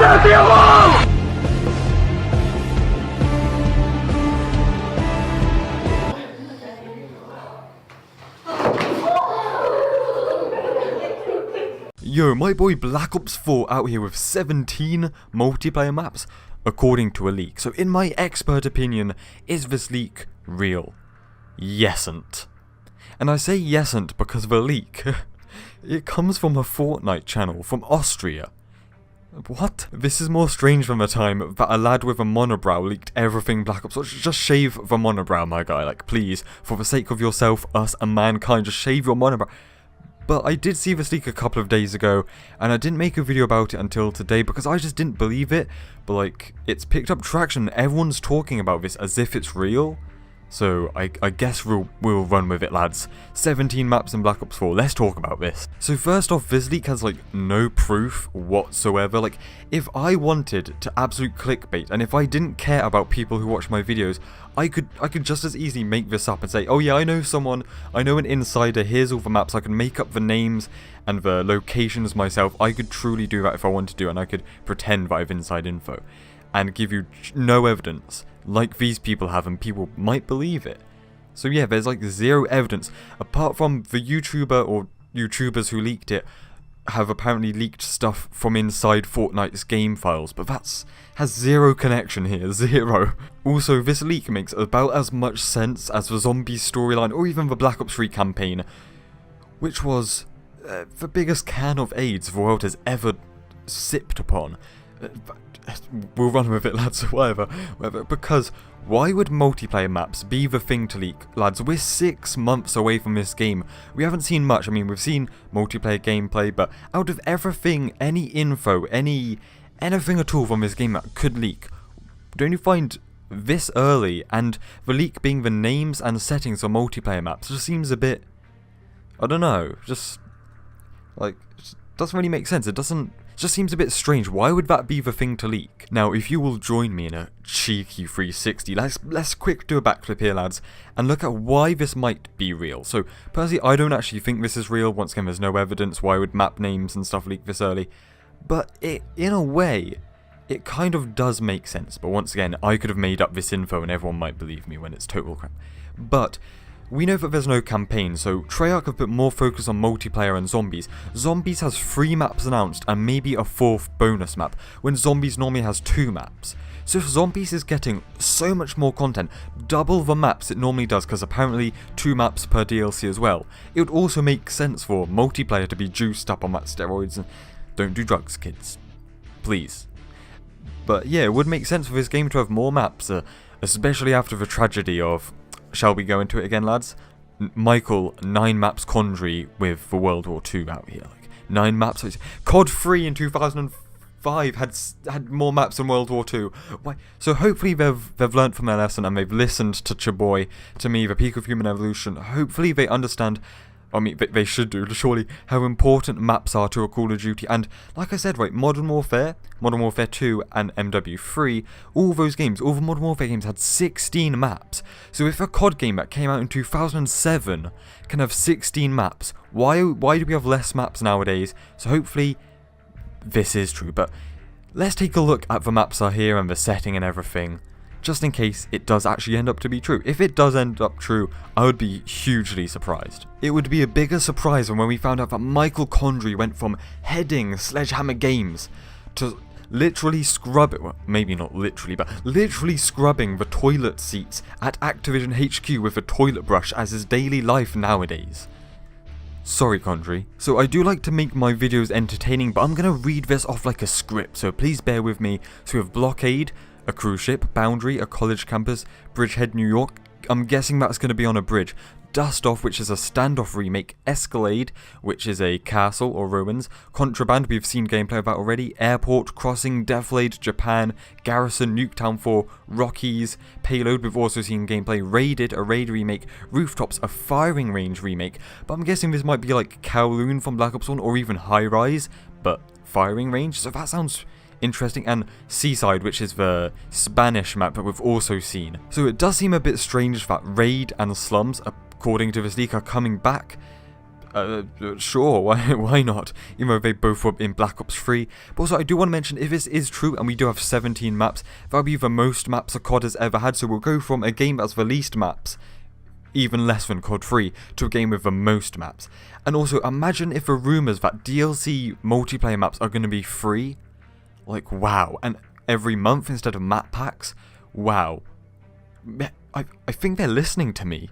Yo, my boy Black Ops 4 out here with 17 multiplayer maps, according to a leak. So in my expert opinion, is this leak real? Yesn't. And I say yesn't because of a leak. It comes from a Fortnite channel from Austria. What? This is more strange than the time that a lad with a monobrow leaked everything Black Ops. Just shave the monobrow, my guy, like please, for the sake of yourself, us and mankind, just shave your monobrow. But I did see this leak a couple of days ago, and I didn't make a video about it until today because I just didn't believe it. But like, it's picked up traction, everyone's talking about this as if it's real. So I guess we'll run with it, lads. 17 maps in Black Ops 4, let's talk about this. So first off, this leak has like no proof whatsoever. Like, if I wanted to absolute clickbait, and if I didn't care about people who watch my videos, I could just as easily make this up and say, oh yeah, I know someone, I know an insider, here's all the maps. I can make up the names and the locations myself. I could truly do that if I wanted to, and I could pretend that I have inside info and give you no evidence like these people have, and people might believe it. So yeah, there's like zero evidence apart from the YouTuber or YouTubers who leaked it have apparently leaked stuff from inside Fortnite's game files, but has zero connection here, zero. Also, this leak makes about as much sense as the Zombies storyline or even the Black Ops 3 campaign, which was the biggest can of AIDS the world has ever sipped upon. We'll run with it, lads, whatever, because why would multiplayer maps be the thing to leak? Lads, we're 6 months away from this game. We haven't seen much. I mean, we've seen multiplayer gameplay, but out of everything, any info, anything at all from this game that could leak, don't you find this early, and the leak being the names and settings of multiplayer maps, just seems a bit, I don't know, just, like, just doesn't really make sense. It just seems a bit strange. Why would that be the thing to leak? Now, if you will join me in a cheeky 360, let's quick do a backflip here, lads, and look at why this might be real. So, personally, I don't actually think this is real. Once again, there's no evidence. Why would map names and stuff leak this early? But in a way, it kind of does make sense. But once again, I could have made up this info and everyone might believe me when it's total crap. But we know that there's no campaign, so Treyarch have put more focus on multiplayer and Zombies. Zombies has 3 maps announced and maybe a 4th bonus map, when Zombies normally has 2 maps. So if Zombies is getting so much more content, double the maps it normally does, because apparently 2 maps per DLC as well, it would also make sense for multiplayer to be juiced up on that steroids. And don't do drugs, kids. Please. But yeah, it would make sense for this game to have more maps, especially after the tragedy of, shall we go into it again, lads? Michael 9 maps Condry with the World War II out here. Like 9 maps. COD 3 in 2005 had more maps than World War II. Why? So hopefully they've learnt from their lesson and they've listened to Chaboy, to me, the peak of human evolution. Hopefully they understand. I mean, they should do, surely, how important maps are to a Call of Duty. And like I said, right, Modern Warfare 2 and MW3, all those games, all the Modern Warfare games had 16 maps. So if a COD game that came out in 2007 can have 16 maps, why do we have less maps nowadays? So hopefully this is true. But let's take a look at the maps are here and the setting and everything, just in case it does actually end up to be true. If it does end up true, I would be hugely surprised. It would be a bigger surprise than when we found out that Michael Condry went from heading Sledgehammer Games to literally well, maybe not literally, but literally scrubbing the toilet seats at Activision HQ with a toilet brush as his daily life nowadays. Sorry, Condry. So I do like to make my videos entertaining, but I'm gonna read this off like a script, so please bear with me. So we have Blockade, a cruise ship, Boundary, a college campus, Bridgehead, New York, I'm guessing that's going to be on a bridge, Dust Off, which is a standoff remake, Escalade, which is a castle or ruins, Contraband, we've seen gameplay of that already, Airport, Crossing, Deflade, Japan, Garrison, Nuketown 4, Rockies, Payload, we've also seen gameplay, Raided, a raid remake, Rooftops, a firing range remake, but I'm guessing this might be like Kowloon from Black Ops 1 or even High Rise, but firing range, so that sounds interesting. And Seaside, which is the Spanish map that we've also seen. So it does seem a bit strange that Raid and Slums, according to this leak, are coming back. Sure, why not? Even though they both were in Black Ops 3. But also, I do want to mention, if this is true, and we do have 17 maps, that'll be the most maps a COD has ever had. So we'll go from a game that's the least maps, even less than COD 3, to a game with the most maps. And also, imagine if the rumours that DLC multiplayer maps are going to be free. Like, wow. And every month instead of map packs. Wow. I think they're listening to me.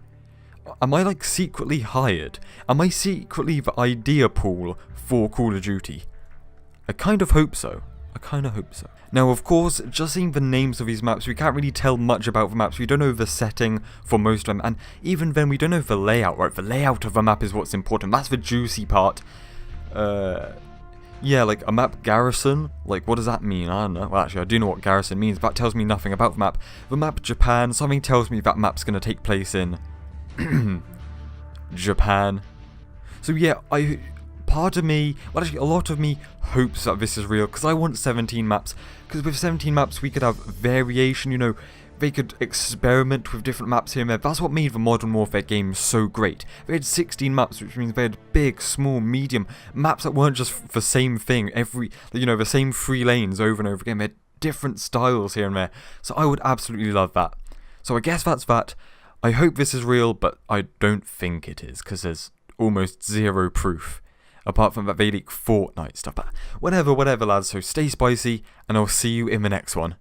Am I like secretly hired? Am I secretly the idea pool for Call of Duty? I kind of hope so. Now, of course, just seeing the names of these maps, we can't really tell much about the maps. We don't know the setting for most of them, and even then, we don't know the layout, right? The layout of the map is what's important. That's the juicy part. Yeah, like a map garrison. Like, what does that mean? I don't know. Well, actually, I do know what garrison means, but that tells me nothing about the map. The map Japan, something tells me that map's going to take place in Japan. So yeah, part of me, well actually a lot of me hopes that this is real, because I want 17 maps, because with 17 maps we could have variation, you know, they could experiment with different maps here and there. That's what made the Modern Warfare games so great. They had 16 maps, which means they had big, small, medium, maps that weren't just the same thing, the same 3 lanes over and over again. They had different styles here and there, so I would absolutely love that. So I guess that's that. I hope this is real, but I don't think it is, because there's almost zero proof, apart from that they leak Fortnite stuff. But whatever lads, so stay spicy, and I'll see you in the next one.